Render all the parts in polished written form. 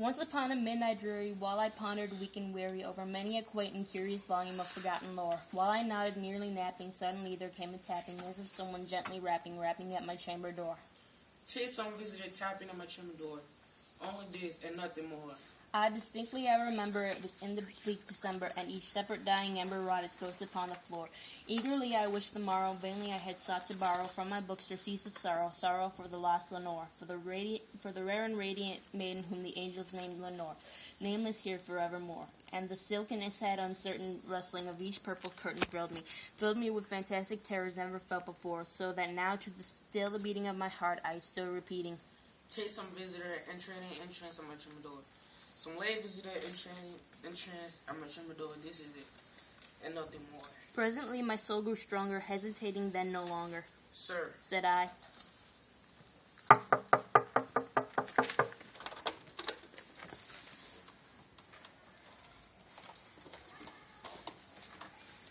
Once upon a midnight dreary, while I pondered weak and weary over many a quaint and curious volume of forgotten lore, while I nodded, nearly napping, suddenly there came a tapping, as of someone gently rapping at my chamber door. 'Tis some visitor tapping at my chamber door. Only this and nothing more. Distinctly I remember it was in the bleak December, and each separate dying ember wrought its ghost upon the floor. Eagerly I wished the morrow, vainly I had sought to borrow from my books surcease of sorrow, sorrow for the lost Lenore, for the rare and radiant maiden whom the angels named Lenore, nameless here forevermore. And the silken sad uncertain rustling of each purple curtain filled me with fantastic terrors never felt before, so that now to still the beating of my heart I stood repeating, 'Tis some visitor entrance at my chamber door. Some late visitor entrance at my chamber door. This is it, and nothing more. Presently my soul grew stronger, hesitating then no longer. Sir, Said I,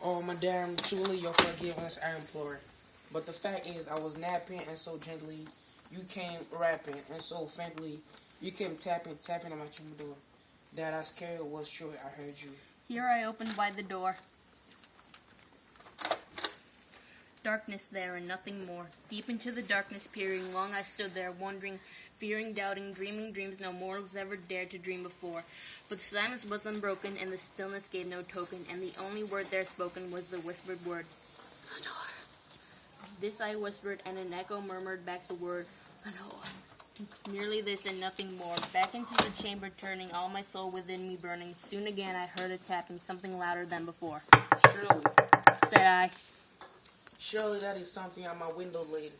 oh, madame, truly your forgiveness I implore. But the fact is, I was napping, and so gently you came rapping, and so faintly you came tapping at my chamber door. That I scared was sure I heard you. Here I opened wide the door. Darkness there and nothing more. Deep into the darkness peering, long I stood there, wondering, fearing, doubting, dreaming dreams no mortals ever dared to dream before. But the silence was unbroken, and the stillness gave no token, and the only word there spoken was the whispered word, Lenore. This I whispered, and an echo murmured back the word, Lenore. Merely this and nothing more. Back into the chamber turning, all my soul within me burning. Soon again I heard a tapping, something louder than before. Surely, Said I, surely that is something on my window lady.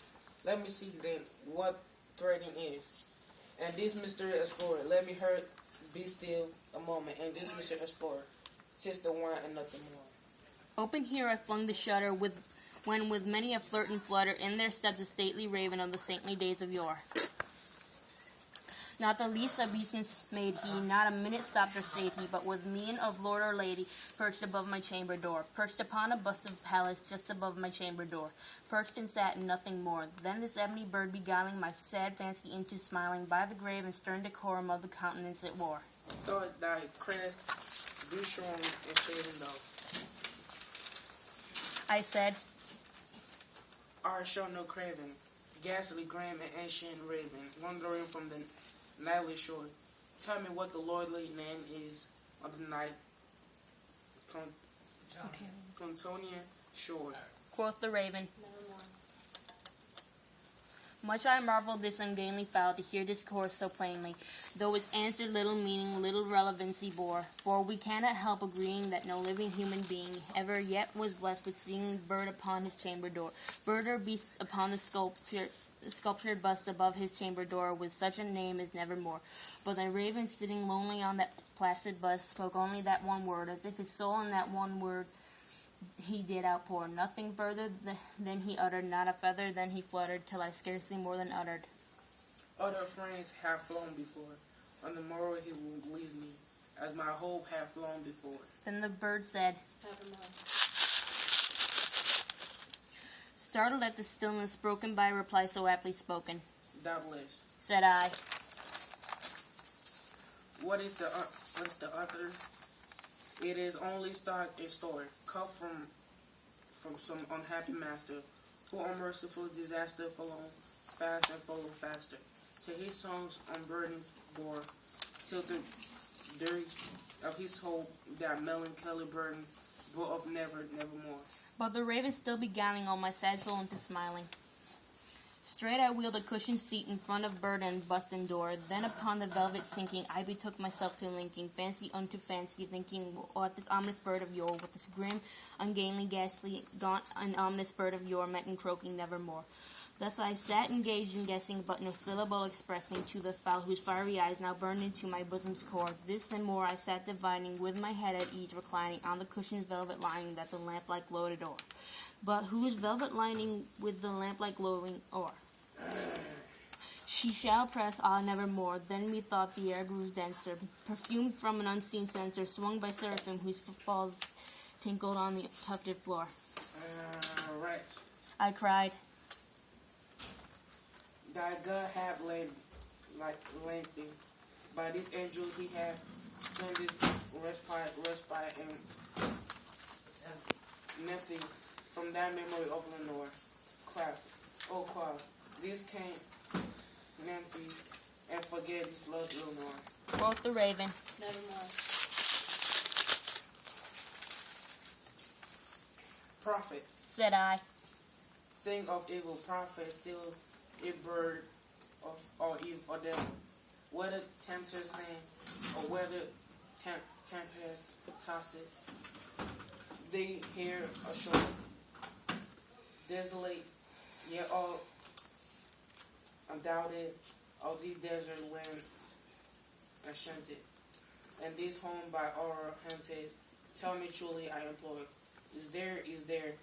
Let me see then what threading is. And this Mr. Explorer, let me hear be still a moment. And this Mr. Explorer, 'tis the one and nothing more. Open here I flung the shutter, when with many a flirt and flutter, in there stepped the stately raven of the saintly days of yore. Not the least obeisance made he, not a minute stopped or stayed he, but with mien of lord or lady, perched above my chamber door, perched upon a bust of Pallas just above my chamber door, perched and sat and nothing more. Then this ebony bird beguiling my sad fancy into smiling, by the grave and stern decorum of the countenance it wore. Thought thy crest do shorn and shaven though. I said, Our show no craven, ghastly grim and ancient raven, wandering from the nightly shore. Tell me what the lordly name is of the night Plutonian shore. Quoth the raven, Much I marveled this ungainly fowl to hear discourse so plainly, though its answer little meaning, little relevancy bore. For we cannot help agreeing that no living human being ever yet was blessed with seeing bird upon his chamber door, bird or beast upon the sculptured bust above his chamber door, with such a name as nevermore. But the raven sitting lonely on that placid bust spoke only that one word, as if his soul in that one word he did outpour. Nothing further than he uttered, not a feather then he fluttered, till I scarcely more than uttered. Other friends have flown before. On the morrow he will leave me, as my hope had flown before. Then the bird said, Nevermore. Startled at the stillness broken by a reply so aptly spoken. Doubtless. Said I, What is the other? It is only stock and store, cut from some unhappy master, who unmerciful disaster follow fast and follow faster. To his songs unburdened bore, till the dirge of his hope that melancholy burden brought of nevermore. But the raven still beguiling all my sad soul into smiling. Straight I wheeled a cushioned seat in front of bird and bust and door. Then upon the velvet sinking, I betook myself to linking fancy unto fancy, thinking what this ominous bird of yore, with this grim, ungainly, ghastly, gaunt, and ominous bird of yore meant in croaking nevermore. Thus I sat engaged in guessing, but no syllable expressing to the fowl whose fiery eyes now burned into my bosom's core. This and more I sat divining, with my head at ease reclining on the cushion's velvet lining that the lamplight glowed o'er, but whose velvet lining with the lamplight glowing o'er. She shall press, nevermore. Then methought the air grew denser, perfumed from an unseen censer, swung by seraphim whose footfalls tinkled on the tufted floor. Right. I cried, Thy gut hath laid like lengthy, By this angel he hath sended respite, and nothing from that memory of Lenore. Craft, oh craft, this can't Nancy and forget his lost Lenore. Quoth the raven. Nevermore. Prophet, Said I. thing of evil, prophet, still a bird of or evil or devil. Whether tempter's name or whether tempest tosseth, they hear a shore. Desolate, yet all undoubted of the desert when enchanted, and this home by aurora hunted. Tell me truly, I implore, is there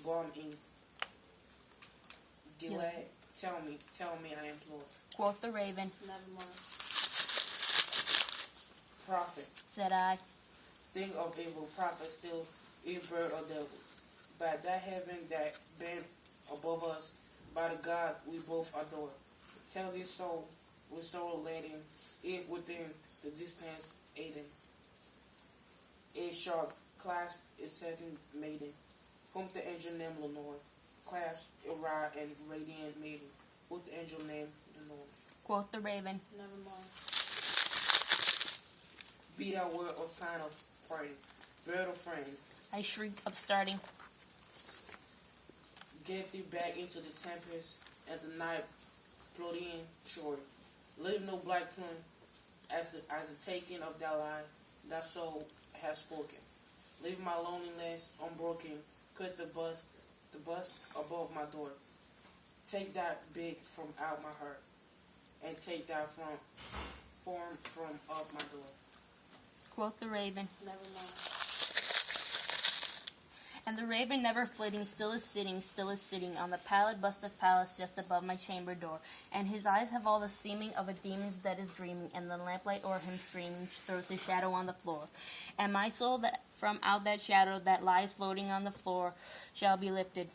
balm in Gilead? Tell me, I implore. Quoth the raven. Nevermore. Prophet, Said I. thing of evil, prophet, still a bird or devil. By that heaven that bent above us, by the God we both adore. Tell this soul with sorrow laden, if within the distance aiding. A sharp class is setting maiden, whom the angel named Lenore, clasps a rod and radiant maiden, with the angel named Lenore. Quoth the raven. Nevermore. Be that word or sign of parting, bird or friend, I shrieked, upstarting. get thee back into the tempest and the night floating shore. Leave no black plume as the taking of that line, that soul has spoken. Leave my loneliness unbroken, cut the bust above my door. Take that big from out my heart, and take that form from off my door. Quoth the raven. Nevermore. And the raven never flitting, still is sitting on the pallid bust of Pallas just above my chamber door. And his eyes have all the seeming of a demon's that is dreaming, and the lamplight o'er him streaming throws his shadow on the floor. And my soul that from out that shadow that lies floating on the floor shall be lifted,